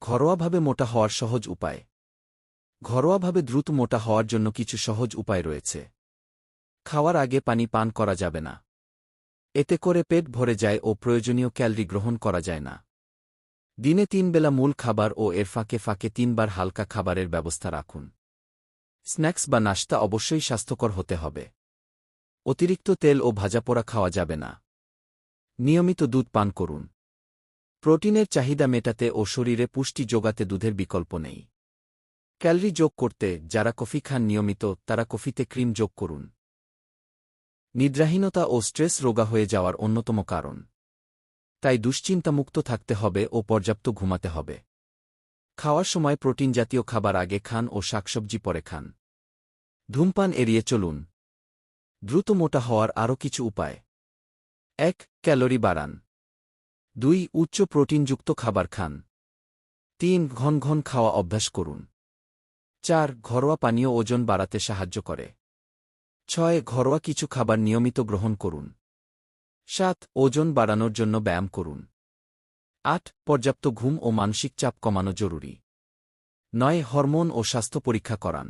ঘরোয়াভাবে মোটা হওয়ার সহজ উপায়। ঘরোয়াভাবে দ্রুত মোটা হওয়ার জন্য কিছু সহজ উপায় রয়েছে। খাওয়ার আগে পানি পান করা যাবে না। এতে করে পেট ভরে যায় ও প্রয়োজনীয় ক্যালরি গ্রহণ করা যায় না। দিনে 3 বেলা মূল খাবার ও এর ফাঁকে ফাঁকে 3 বার হালকা খাবারের ব্যবস্থা রাখুন। স্ন্যাক্স বা নাশতা অবশ্যই স্বাস্থ্যকর হতে হবে। অতিরিক্ত তেল ও ভাজাপোড়া খাওয়া যাবে না। নিয়মিত দুধ পান করুন। প্রোটিনের চাহিদা মেটাতে ও শরীরে পুষ্টি যোগাতে দুধের বিকল্প নেই। ক্যালরি যোগ করতে যারা কফি খান নিয়মিত, তারা কফিতে ক্রিম যোগ করুন। নিদ্রাহীনতা ও স্ট্রেস রোগা হয়ে যাওয়ার অন্যতম কারণ। তাই দুশ্চিন্তামুক্ত থাকতে হবে ও পর্যাপ্ত ঘুমাতে হবে। খাওয়ার সময় প্রোটিন জাতীয় খাবার আগে খান ও শাকসবজি পরে খান। ধূমপান এড়িয়ে চলুন। দ্রুত মোটা হওয়ার আরও কিছু উপায়। 1. ক্যালোরি বাড়ান। 2. উচ্চ প্রোটিনযুক্ত খাবার খান। 3. ঘন ঘন খাওয়া অভ্যাস করুন। 4. ঘরোয়া পানীয় ওজন বাড়াতে সাহায্য করে। 6. ঘরোয়া কিছু খাবার নিয়মিত গ্রহণ করুন। 7. ওজন বাড়ানোর জন্য ব্যায়াম করুন। 8. পর্যাপ্ত ঘুম ও মানসিক চাপ কমানো জরুরি। 9. হরমোন ও স্বাস্থ্য পরীক্ষা করান।